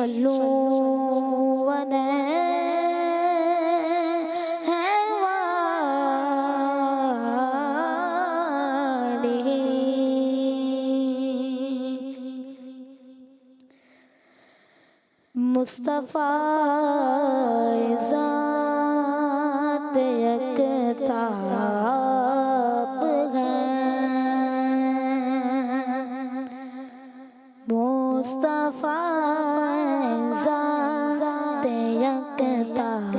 صلوا مصطفیٰ ذات یکتاب ہے مصطفیٰ ذات یکتاب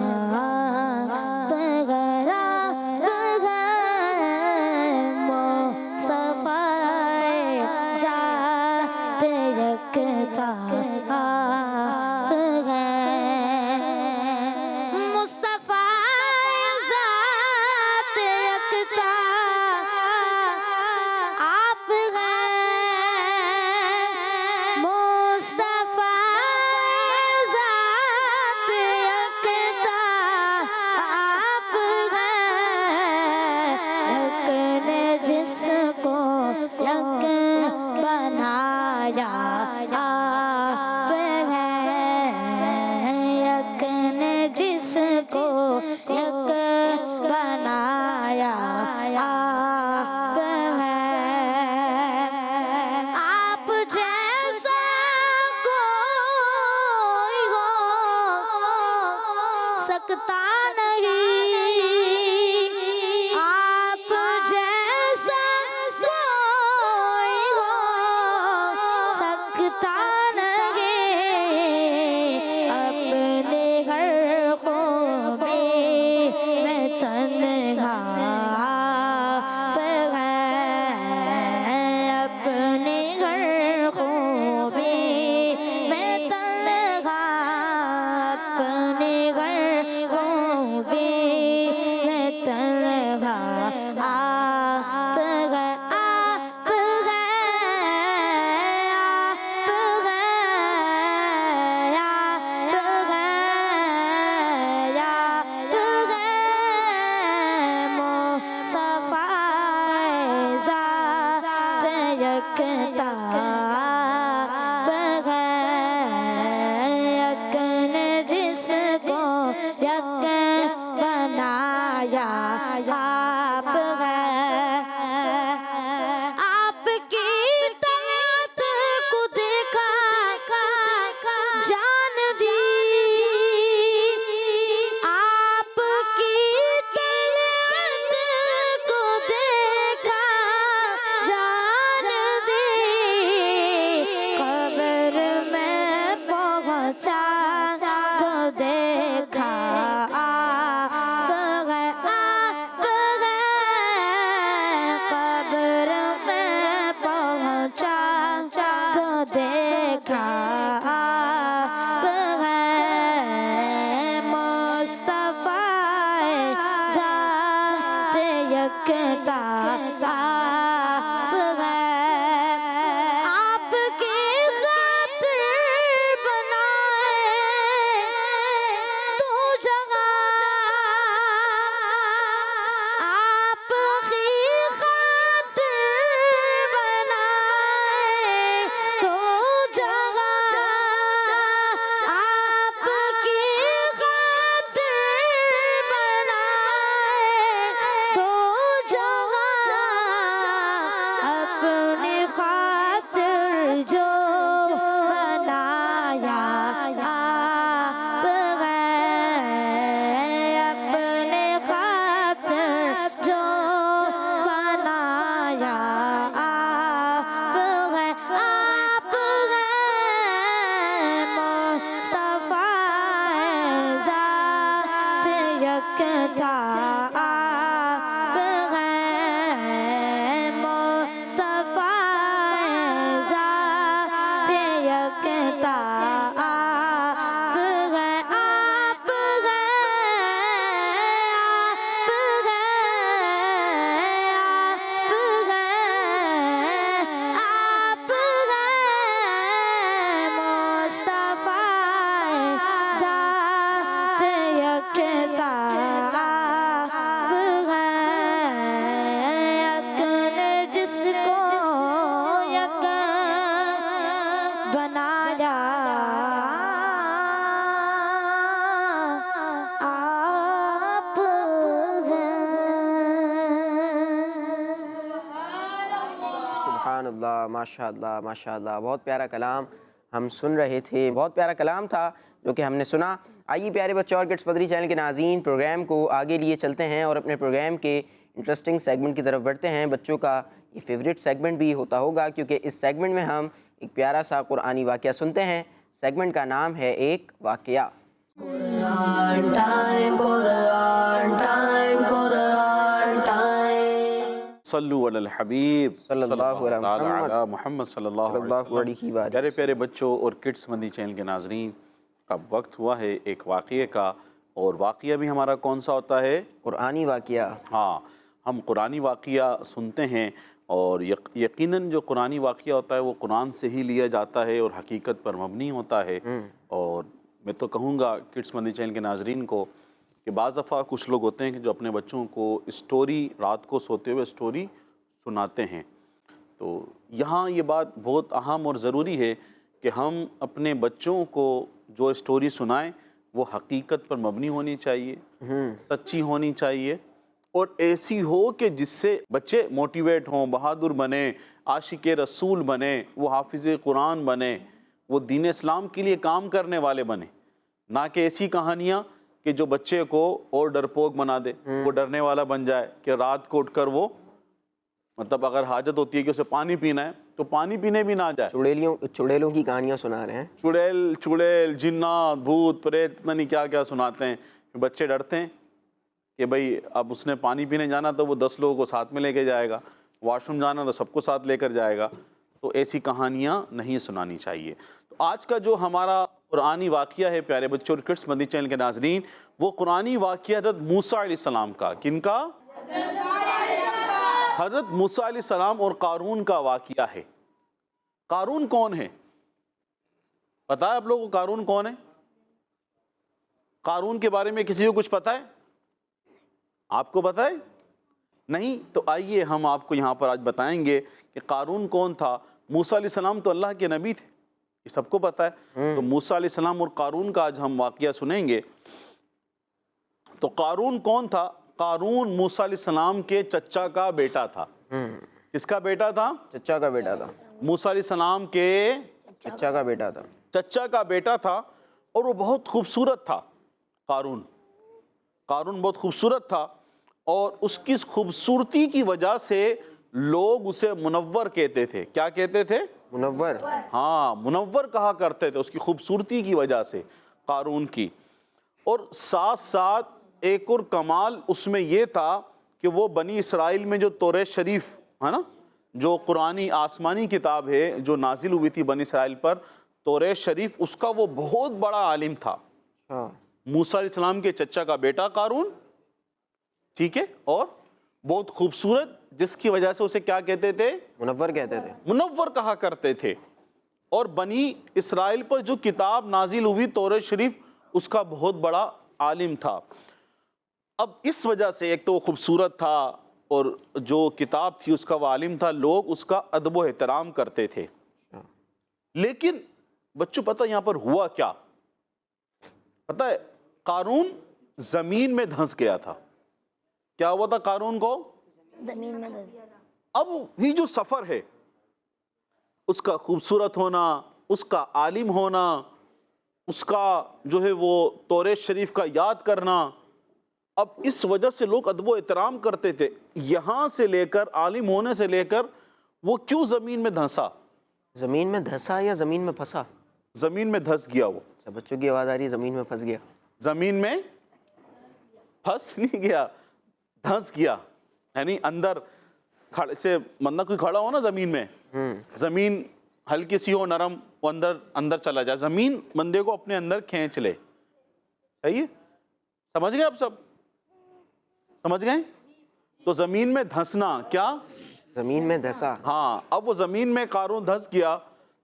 ہے مصطفیٰ ذات یکتاب سکتا نہیں آپ جیسا کوئی ہو سکتا نہیں اپنے گھر کو میں تنہا اپنے گھر کو میں تنہا اپنے گھر آپ کی طاعت کو دیکھا جان دی آپ کی طاعت کو دیکھا جان دی سبحان اللہ، ماشاء اللہ ماشاء اللہ، بہت پیارا کلام ہم سن رہے تھے، بہت پیارا کلام تھا جو کہ ہم نے سنا۔ آئیے پیارے بچوں اور کڈس مدری چینل کے ناظرین، پروگرام کو آگے لیے چلتے ہیں اور اپنے پروگرام کے انٹرسٹنگ سیگمنٹ کی طرف بڑھتے ہیں۔ بچوں کا یہ فیوریٹ سیگمنٹ بھی ہوتا ہوگا کیونکہ اس سیگمنٹ میں ہم ایک پیارا سا قرآنی واقعہ سنتے ہیں۔ سیگمنٹ کا نام ہے ایک واقعہ۔ صلو علی الحبیب صلی اللہ علیہ تعالی علی محمد صلی اللہ علیہ علیہ وسلم۔ پیارے پیارے بچوں اور کڈس مدنی چینل کے ناظرین، اب وقت ہوا ہے ایک واقعے کا، اور واقعہ بھی ہمارا کون سا ہوتا ہے؟ قرآنی واقعہ۔ ہاں، ہم قرآنی واقعہ سنتے ہیں، اور یقیناً جو قرآنی واقعہ ہوتا ہے وہ قرآن سے ہی لیا جاتا ہے اور حقیقت پر مبنی ہوتا ہے۔ اور میں تو کہوں گا کڈس مدنی چینل کے ناظرین کو کہ بعض دفعہ کچھ لوگ ہوتے ہیں کہ جو اپنے بچوں کو اسٹوری، رات کو سوتے ہوئے اسٹوری سناتے ہیں، تو یہاں یہ بات بہت اہم اور ضروری ہے کہ ہم اپنے بچوں کو جو اسٹوری سنائیں وہ حقیقت پر مبنی ہونی چاہیے، سچی ہونی چاہیے، اور ایسی ہو کہ جس سے بچے موٹیویٹ ہوں، بہادر بنیں، عاشق رسول بنیں، وہ حافظ قرآن بنیں، وہ دین اسلام کے لیے کام کرنے والے بنیں، نہ کہ ایسی کہانیاں کہ جو بچے کو اور ڈرپوک بنا دے، وہ ڈرنے والا بن جائے کہ رات کو اٹھ کر وہ مطلب اگر حاجت ہوتی ہے کہ اسے پانی پینا ہے تو پانی پینے بھی نہ جائے۔ چڑیلوں کی کہانیاں سنا رہے ہیں، چڑیل، جنات، بھوت، پریت، پتہ نہیں کیا کیا سناتے ہیں۔ بچے ڈرتے ہیں کہ بھئی اب اس نے پانی پینے جانا تو وہ 10 لوگوں کو ساتھ میں لے کے جائے گا، واش روم جانا تو سب کو ساتھ لے کر جائے گا، تو ایسی کہانیاں نہیں سنانی چاہیے۔ تو آج کا جو ہمارا قرآنی واقعہ ہے پیارے بچوں اور کڈس مدنی چینل کے ناظرین، وہ قرآنی واقعہ حضرت موسیٰ علیہ السلام کا۔ کن کا؟ حضرت موسیٰ علیہ السلام اور قارون کا واقعہ ہے۔ قارون کون ہے؟ پتہ ہے آپ لوگوں کو قارون کون ہے؟ قارون کے بارے میں کسی کو کچھ پتہ ہے؟ آپ کو پتہ ہے؟ نہیں؟ تو آئیے ہم آپ کو یہاں پر آج بتائیں گے کہ قارون کون تھا۔ موسیٰ علیہ السلام تو اللہ کے نبی تھے، یہ سب کو پتہ ہے۔ تو موسیٰ علیہ السلام اور قارون کا آج ہم واقعہ سنیں گے۔ تو قارون کون تھا؟ قارون موسیٰ علیہ السلام کے چچا کا بیٹا تھا۔ کس کا بیٹا تھا؟ چچا کا بیٹا تھا۔ موسیٰ علیہ السلام کے چچا کا بیٹا تھا۔ چچا کا بیٹا تھا، اور وہ بہت خوبصورت تھا۔ قارون بہت خوبصورت تھا، اور اس کی خوبصورتی کی وجہ سے لوگ اسے منور کہتے تھے۔ کیا کہتے تھے؟ منور۔ ہاں، منور کہا کرتے تھے اس کی خوبصورتی کی وجہ سے، قارون کی۔ اور ساتھ ساتھ ایک اور کمال اس میں یہ تھا کہ وہ بنی اسرائیل میں جو توریت شریف ہے نا، جو قرآنی آسمانی کتاب ہے جو نازل ہوئی تھی بنی اسرائیل پر، توریت شریف، اس کا وہ بہت بڑا عالم تھا۔ موسیٰ علیہ السلام کے چچا کا بیٹا قارون، ٹھیک ہے، اور بہت خوبصورت، جس کی وجہ سے اسے کیا کہتے تھے؟ منور کہتے تھے۔ منور کہا کرتے تھے۔ اور بنی اسرائیل پر جو کتاب نازل ہوئی توریت شریف، اس کا بہت بڑا عالم تھا۔ اب اس وجہ سے ایک تو وہ خوبصورت تھا، اور جو کتاب تھی اس کا وہ عالم تھا، لوگ اس کا ادب و احترام کرتے تھے۔ لیکن بچوں پتہ یہاں پر ہوا کیا؟ پتہ ہے، قارون زمین میں دھنس گیا تھا۔ کیا ہوا تھا قارون کو؟ زمین میں اب یہ جو سفر ہے، اس کا خوبصورت ہونا، اس کا عالم ہونا، اس کا جو ہے وہ توریت شریف کا یاد کرنا، اب اس وجہ سے لوگ ادب و احترام کرتے تھے۔ یہاں سے لے کر، عالم ہونے سے لے کر، وہ کیوں زمین میں دھنسا؟ زمین میں دھسا یا زمین میں پھنسا؟ زمین میں دھس گیا وہ۔ بچوں کی آواز آ رہی ہے، زمین میں پھنس گیا۔ زمین میں پھنس نہیں گیا، دھنس گیا، یعنی اندر سے مطلب کوئی کھڑا ہو نا زمین میں، زمین ہلکی سی ہو، نرم، وہ اندر چلا جائے، زمین بندے کو اپنے اندر کھینچ لے۔ صحیح ہے؟ سمجھ گئے آپ سب؟ سمجھ گئے؟ تو زمین میں دھنسنا کیا؟ زمین میں دھسا۔ ہاں، اب وہ زمین میں قارون دھس گیا،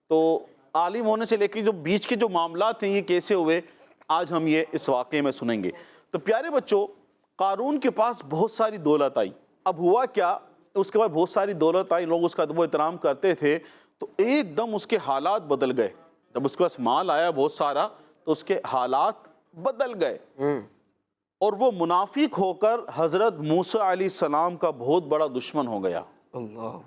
تو عالم ہونے سے لے کے جو بیچ کے جو معاملات ہیں یہ کیسے ہوئے، آج ہم یہ اس واقعے میں سنیں گے۔ تو پیارے بچوں، قارون کے پاس بہت ساری دولت آئی۔ اب ہوا کیا، اس کے بعد بہت ساری دولت آئی، لوگ اس کا ادب و احترام کرتے تھے، تو ایک دم اس کے حالات بدل گئے۔ جب اس کے پاس مال آیا بہت سارا، تو اس کے حالات بدل گئے، اور وہ منافق ہو کر حضرت موسیٰ علیہ السلام کا بہت بڑا دشمن ہو گیا۔ اللہ۔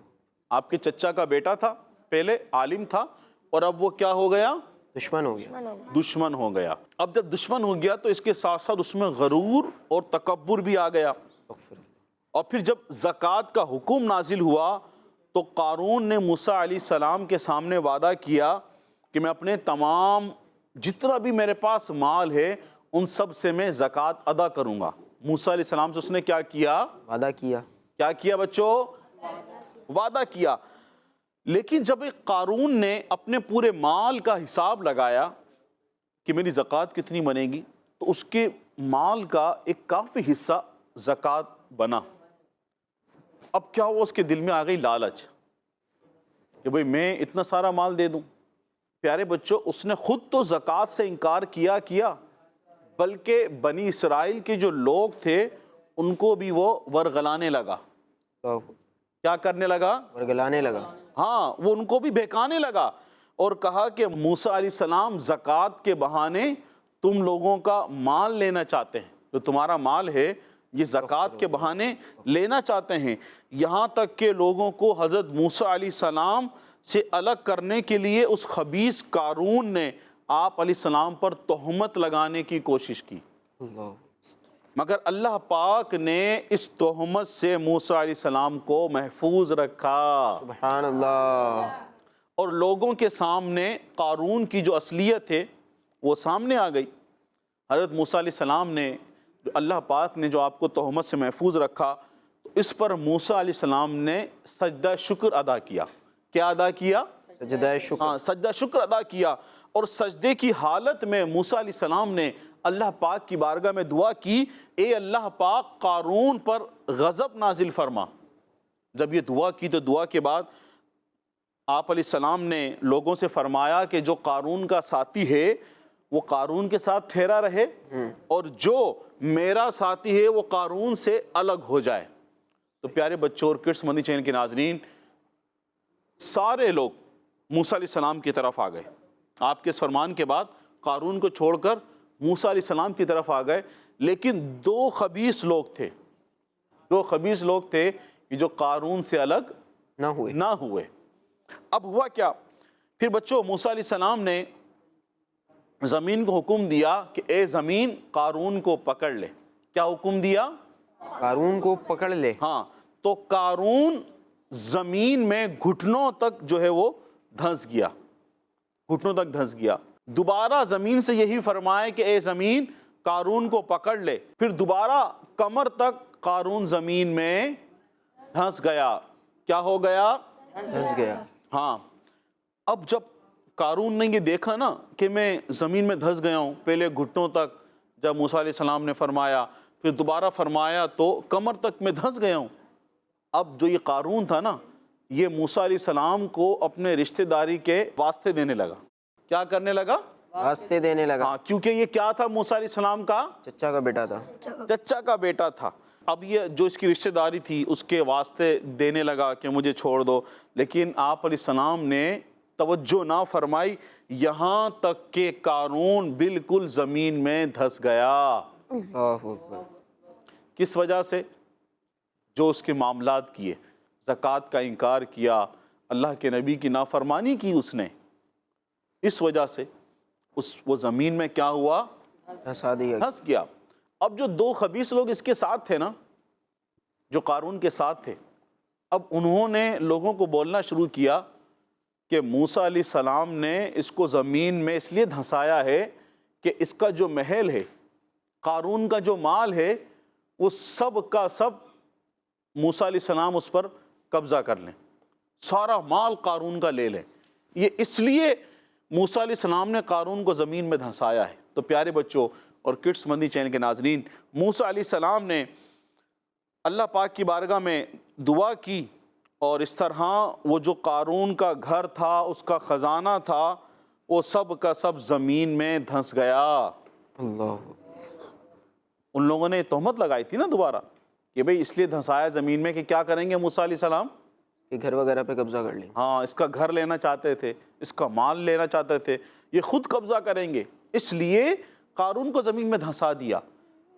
آپ کے چچا کا بیٹا تھا، پہلے عالم تھا اور اب وہ کیا ہو گیا؟ دشمن ہو گیا. دشمن ہو گیا. اب جب دشمن ہو گیا تو اس کے ساتھ ساتھ اس میں غرور اور تکبر بھی آ گیا. اور پھر جب زکوٰۃ کا حکم نازل ہوا تو قارون نے موسیٰ علیہ السلام کے سامنے وعدہ کیا کہ میں اپنے تمام جتنا بھی میرے پاس مال ہے ان سب سے میں زکوٰۃ ادا کروں گا. موسیٰ علیہ السلام سے اس نے کیا کیا؟ وعدہ کیا. کیا کیا بچوں؟ وعدہ کیا. لیکن جب ایک قارون نے اپنے پورے مال کا حساب لگایا کہ میری زکوٰۃ کتنی بنے گی تو اس کے مال کا ایک کافی حصہ زکوٰۃ بنا. اب کیا ہوا؟ اس کے دل میں آ گئی لالچ کہ بھئی میں اتنا سارا مال دے دوں. پیارے بچوں، اس نے خود تو زکوٰۃ سے انکار کیا بلکہ بنی اسرائیل کے جو لوگ تھے ان کو بھی وہ ورغلانے لگا. کیا کرنے لگا؟ ورگلانے لگا. ہاں، وہ ان کو بھی بہکانے لگا اور کہا کہ موسیٰ علیہ السلام زکوٰۃ کے بہانے تم لوگوں کا مال لینا چاہتے ہیں، جو تمہارا مال ہے یہ زکوٰۃ کے بہانے لینا چاہتے ہیں. یہاں تک کہ لوگوں کو حضرت موسیٰ علیہ السلام سے الگ کرنے کے لیے اس خبیث قارون نے آپ علیہ السلام پر تہمت لگانے کی کوشش کی. مگر اللہ پاک نے اس تہمت سے موسیٰ علیہ السلام کو محفوظ رکھا. سبحان اللہ. اور لوگوں کے سامنے قارون کی جو اصلیت ہے وہ سامنے آ گئی. حضرت موسیٰ علیہ السلام نے جو اللہ پاک نے جو آپ کو تہمت سے محفوظ رکھا تو اس پر موسیٰ علیہ السلام نے سجدہ شکر ادا کیا. کیا ادا کیا؟ سجدہ شکر. ہاں، سجدہ شکر ادا کیا. اور سجدے کی حالت میں موسیٰ علیہ السلام نے اللہ پاک کی بارگاہ میں دعا کی، اے اللہ پاک قارون پر غضب نازل فرما. جب یہ دعا کی تو دعا کے بعد آپ علیہ السلام نے لوگوں سے فرمایا کہ جو قارون کا ساتھی ہے وہ قارون کے ساتھ ٹھہرا رہے اور جو میرا ساتھی ہے وہ قارون سے الگ ہو جائے. تو پیارے بچوں اور کڈس مدنی چینل کے ناظرین، سارے لوگ موسیٰ علیہ السلام کی طرف آ گئے. آپ کے اس فرمان کے بعد قارون کو چھوڑ کر موسیٰ علیہ السلام کی طرف آ گئے. لیکن دو خبیث لوگ تھے کہ جو قارون سے الگ نہ ہوئے. اب ہوا کیا؟ پھر بچوں موسیٰ علیہ السلام نے زمین کو حکم دیا کہ اے زمین قارون کو پکڑ لے. کیا حکم دیا؟ قارون کو پکڑ لے. ہاں، تو قارون زمین میں گھٹنوں تک جو ہے وہ دھنس گیا. دوبارہ زمین سے یہی فرمائے کہ اے زمین قارون کو پکڑ لے. پھر دوبارہ کمر تک قارون زمین میں دھنس گیا. کیا ہو گیا؟ دھنس گیا. ہاں. اب جب قارون نے یہ دیکھا نا کہ میں زمین میں دھنس گیا ہوں، پہلے گھٹنوں تک جب موسیٰ علیہ السلام نے فرمایا، پھر دوبارہ فرمایا تو کمر تک میں دھنس گیا ہوں. اب جو یہ قارون تھا نا، یہ موسیٰ علیہ السلام کو اپنے رشتہ داری کے واسطے دینے لگا. کیا کرنے لگا؟ واسطے دینے لگا. ہاں، کیونکہ یہ کیا تھا؟ موسیٰ علیہ السلام کا چچا کا بیٹا تھا. چچا کا بیٹا تھا. اب یہ جو اس کی رشتہ داری تھی اس کے واسطے دینے لگا کہ مجھے چھوڑ دو. لیکن آپ علیہ السلام نے توجہ نہ فرمائی یہاں تک کہ قارون بالکل زمین میں دھس گیا. اللہ اکبر. کس وجہ سے؟ جو اس کے معاملات کیے، زکوٰۃ کا انکار کیا، اللہ کے نبی کی نافرمانی کی اس نے، اس وجہ سے وہ زمین میں کیا ہوا؟ دھسا دیا. دھس گیا. اب جو دو خبیث لوگ اس کے ساتھ تھے نا، جو قارون کے ساتھ تھے، اب انہوں نے لوگوں کو بولنا شروع کیا کہ موسیٰ علیہ السلام نے اس کو زمین میں اس لیے دھنسایا ہے کہ اس کا جو محل ہے، قارون کا جو مال ہے، وہ سب کا سب موسیٰ علیہ السلام اس پر قبضہ کر لیں، سارا مال قارون کا لے لیں. یہ اس لیے موسیٰ علیہ السلام نے قارون کو زمین میں دھنسایا ہے. تو پیارے بچوں اور کڈس مدنی چینل کے ناظرین، موسیٰ علیہ السلام نے اللہ پاک کی بارگاہ میں دعا کی اور اس طرح وہ جو قارون کا گھر تھا، اس کا خزانہ تھا، وہ سب کا سب زمین میں دھنس گیا. اللہ. ان لوگوں نے تہمت لگائی تھی نا دوبارہ کہ بھئی اس لیے دھنسایا زمین میں کہ کیا کریں گے موسیٰ علیہ السلام؟ کہ گھر وغیرہ پہ قبضہ کر لیں. ہاں، اس کا گھر لینا چاہتے تھے، اس کا مال لینا چاہتے تھے، یہ خود قبضہ کریں گے، اس لیے قارون کو زمین میں دھنسا دیا.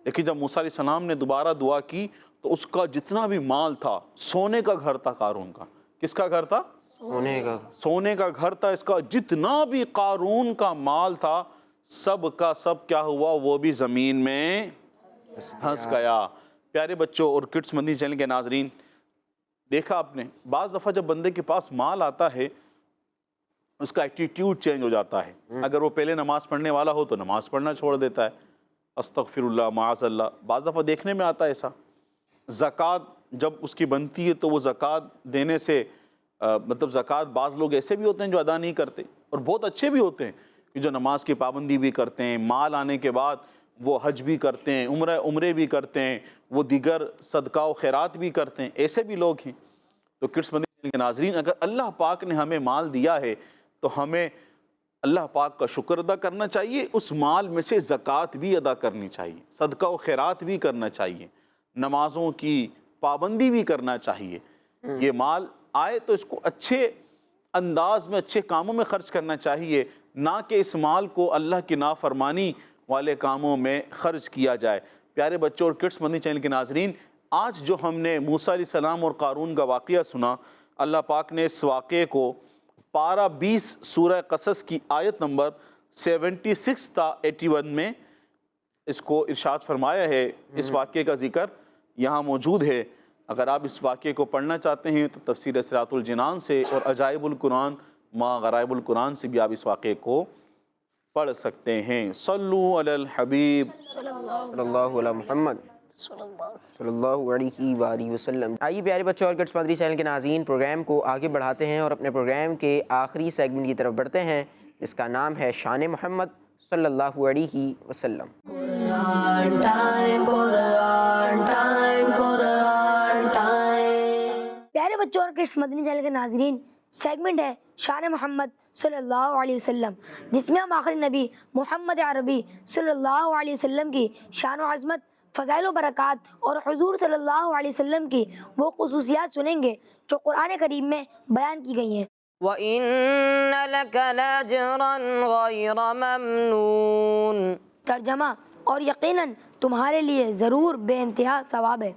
لیکن جب موسیٰ علیہ السلام نے دوبارہ دعا کی تو اس کا جتنا بھی مال تھا، سونے کا گھر تھا قارون کا. کس کا گھر تھا؟ سونے کا سونے کا گھر تھا اس کا. جتنا بھی قارون کا مال تھا سب کا سب کیا ہوا؟ وہ بھی زمین میں ہنس گیا. پیارے بچوں اور کڈس مدنی چینل کے ناظرین، دیکھا آپ نے بعض دفعہ جب بندے کے پاس مال آتا ہے اس کا ایٹیٹیوڈ چینج ہو جاتا ہے. اگر وہ پہلے نماز پڑھنے والا ہو تو نماز پڑھنا چھوڑ دیتا ہے، استغفر اللہ، معاذ اللہ. بعض دفعہ دیکھنے میں آتا ہے ایسا. زکوٰۃ جب اس کی بنتی ہے تو وہ زکوٰۃ دینے سے مطلب زکوٰۃ بعض لوگ ایسے بھی ہوتے ہیں جو ادا نہیں کرتے، اور بہت اچھے بھی ہوتے ہیں کہ جو نماز کی پابندی بھی کرتے ہیں، مال آنے کے بعد وہ حج بھی کرتے ہیں، عمرے بھی کرتے ہیں، وہ دیگر صدقہ و خیرات بھی کرتے ہیں. ایسے بھی لوگ ہیں. تو کڈس مدنی چینل کے ناظرین، اگر اللہ پاک نے ہمیں مال دیا ہے تو ہمیں اللہ پاک کا شکر ادا کرنا چاہیے، اس مال میں سے زکوٰۃ بھی ادا کرنی چاہیے، صدقہ و خیرات بھی کرنا چاہیے، نمازوں کی پابندی بھی کرنا چاہیے. یہ مال آئے تو اس کو اچھے انداز میں اچھے کاموں میں خرچ کرنا چاہیے، نہ کہ اس مال کو اللہ کی نافرمانی والے کاموں میں خرچ کیا جائے. پیارے بچوں اور کڈس مدنی چینل کے ناظرین، آج جو ہم نے موسیٰ علیہ السلام اور قارون کا واقعہ سنا، اللہ پاک نے اس واقعے کو پارہ 20 سورہ قصص کی آیت نمبر 76 تا 81 میں اس کو ارشاد فرمایا ہے. اس واقعے کا ذکر یہاں موجود ہے. اگر آپ اس واقعے کو پڑھنا چاہتے ہیں تو تفسیر صراط الجنان سے اور عجائب القرآن ما غرائب القرآن سے بھی آپ اس واقعے کو پڑھ سکتے ہیں. صلو علی الحبیب صلی اللہ علی محمد صلی اللہ علیہ وآلہ وسلم. آئیے پیارے بچوں اور کڈس مدنی چینل کے ناظرین، پروگرام کو آگے بڑھاتے ہیں اور اپنے پروگرام کے آخری سیگمنٹ کی طرف بڑھتے ہیں جس کا نام ہے شان محمد صلی اللہ علیہ وسلم. پیارے بچوں اور کڈس مدنی چینل کے ناظرین، سیگمنٹ ہے شان محمد صلی اللہ علیہ وسلم، جس میں ہم آخری نبی محمد عربی صلی اللہ علیہ وسلم کی شان و عظمت، فضائل و برکات اور حضور صلی اللہ علیہ وسلم کی وہ خصوصیات سنیں گے جو قرآن کریم میں بیان کی گئی ہیں. وَإِنَّ لَكَ لَأَجْرًا غَيْرَ مَمْنُونٍ. ترجمہ: اور یقیناً تمہارے لیے ضرور بے انتہا ثواب ہے.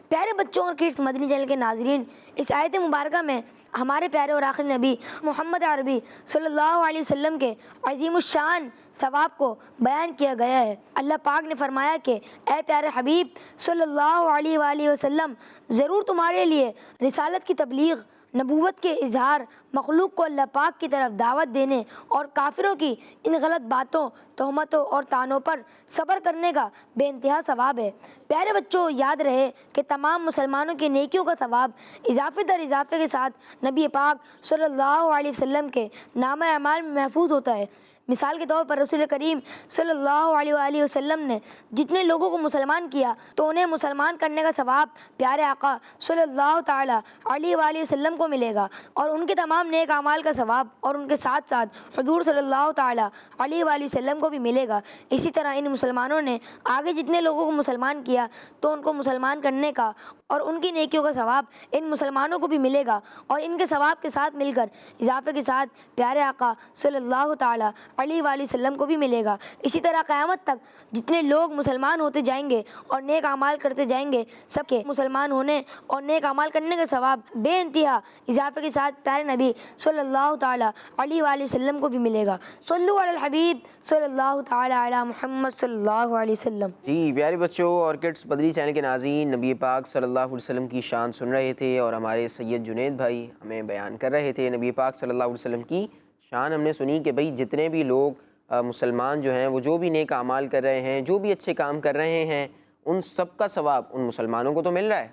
پیارے بچوں اور کڈس مدنی چینل کے ناظرین، اس آیت مبارکہ میں ہمارے پیارے اور آخری نبی محمد عربی صلی اللہ علیہ وسلم کے عظیم الشان ثواب کو بیان کیا گیا ہے. اللہ پاک نے فرمایا کہ اے پیارے حبیب صلی اللہ علیہ وآلہ وسلم، ضرور تمہارے لیے رسالت کی تبلیغ، نبوت کے اظہار، مخلوق کو اللہ پاک کی طرف دعوت دینے اور کافروں کی ان غلط باتوں، تہمتوں اور طعنوں پر صبر کرنے کا بے انتہا ثواب ہے. پیارے بچوں، یاد رہے کہ تمام مسلمانوں کی نیکیوں کا ثواب اضافے در اضافے کے ساتھ نبی پاک صلی اللہ علیہ وسلم کے نامہ اعمال میں محفوظ ہوتا ہے. مثال کے طور پر رسول کریم صلی اللہ علیہ وآلہ وسلم نے جتنے لوگوں کو مسلمان کیا تو انہیں مسلمان کرنے کا ثواب پیارے آقا صلی اللہ تعالیٰ علیہ وآلہ وسلم کو ملے گا، اور ان کے تمام نیک اعمال کا ثواب اور ان کے ساتھ ساتھ حضور صلی اللہ تعالیٰ علیہ وآلہ وسلم کو بھی ملے گا. اسی طرح ان مسلمانوں نے آگے جتنے لوگوں کو مسلمان کیا تو ان کو مسلمان کرنے کا اور ان کی نیکیوں کا ثواب ان مسلمانوں کو بھی ملے گا، اور ان کے ثواب کے ساتھ مل کر اضافے کے ساتھ پیارے آقا صلی اللہ تعالیٰ علیہ وآلہ وسلم کو بھی ملے گا. اسی طرح قیامت تک جتنے لوگ مسلمان ہوتے جائیں گے اور نیک اعمال کرتے جائیں گے، سب کے مسلمان ہونے اور نیک اعمال کرنے کا ثواب بے انتہا اضافے کے ساتھ پیارے نبی صلی اللہ تعالیٰ علیہ وآلہ وسلم کو بھی ملے گا. صلو علی الحبیب صلی اللہ تعالیٰ علی محمد صلی اللہ علیہ وسلم. جی پیارے بچوں اور کڈس مدنی چینل کے ناظرین، نبی پاک صلی اللہ علیہ وسلم کی شان سن رہے تھے اور ہمارے سید جنید بھائی ہمیں بیان کر رہے تھے نبی پاک صلی اللہ علیہ وسلم کی شان. ہم نے سنی کہ بھئی جتنے بھی لوگ مسلمان جو ہیں وہ جو بھی نیک اعمال کر رہے ہیں، جو بھی اچھے کام کر رہے ہیں، ان سب کا ثواب ان مسلمانوں کو تو مل رہا ہے.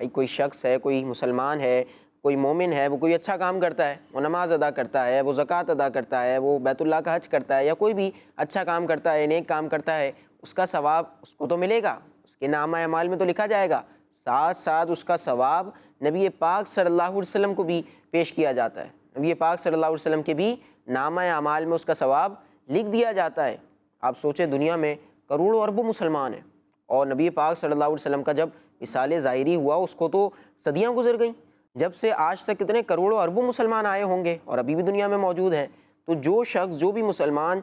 بھئی کوئی شخص ہے، کوئی مسلمان ہے، کوئی مومن ہے، وہ کوئی اچھا کام کرتا ہے، وہ نماز ادا کرتا ہے، وہ زکوٰۃ ادا کرتا ہے، وہ بیت اللہ کا حج کرتا ہے، یا کوئی بھی اچھا کام کرتا ہے، نیک کام کرتا ہے، اس کا ثواب اس کو تو ملے گا، اس کے نامہ اعمال میں تو لکھا جائے گا. ساتھ ساتھ اس کا ثواب نبی پاک صلی اللہ علیہ وسلم کو بھی پیش کیا جاتا ہے. نبی پاک صلی اللہ علیہ وسلم کے بھی نامہ اعمال میں اس کا ثواب لکھ دیا جاتا ہے. آپ سوچیں دنیا میں کروڑوں اربوں مسلمان ہیں، اور نبی پاک صلی اللہ علیہ وسلم کا جب وصال ظاہری ہوا اس کو تو صدیاں گزر گئیں. جب سے آج تک کتنے کروڑوں اربوں مسلمان آئے ہوں گے اور ابھی بھی دنیا میں موجود ہیں. تو جو شخص جو بھی مسلمان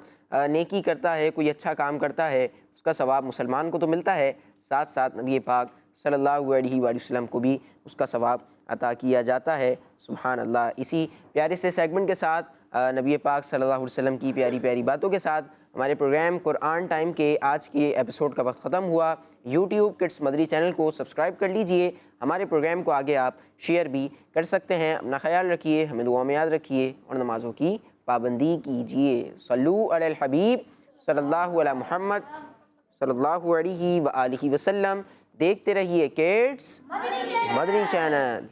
نیکی کرتا ہے، کوئی اچھا کام کرتا ہے، اس کا ثواب مسلمان کو تو ملتا ہے، ساتھ ساتھ نبی پاک صلی اللہ علیہ وآلہ وسلم کو بھی اس کا ثواب عطا کیا جاتا ہے۔ سبحان اللہ۔ اسی پیارے سے سیگمنٹ کے ساتھ نبی پاک صلی اللہ علیہ وسلم کی پیاری پیاری باتوں کے ساتھ ہمارے پروگرام قرآن ٹائم کے آج کے ایپیسوڈ کا وقت ختم ہوا۔ یوٹیوب کڈس مدنی چینل کو سبسکرائب کر لیجئے، ہمارے پروگرام کو آگے آپ شیئر بھی کر سکتے ہیں۔ اپنا خیال رکھیے، ہمیں دعا میں یاد رکھیے اور نمازوں کی پابندی کیجئے۔ صلو علی الحبیب صلی اللہ علی محمد صلی اللہ علیہ وآلہ وسلم۔ دیکھتے رہیے کڈس مدنی چینل۔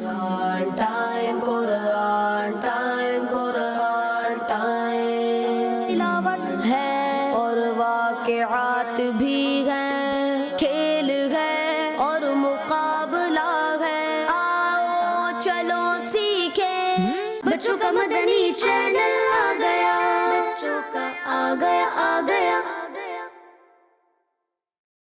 قرآن ٹائم، قرآن ٹائم، قرآن ٹائم، تلاوت ہے اور واقعات بھی ہیں، کھیل ہے اور مقابلہ ہے، آؤ چلو سیکھیں، بچوں کا مدنی چینل آ گیا، بچوں کا آ گیا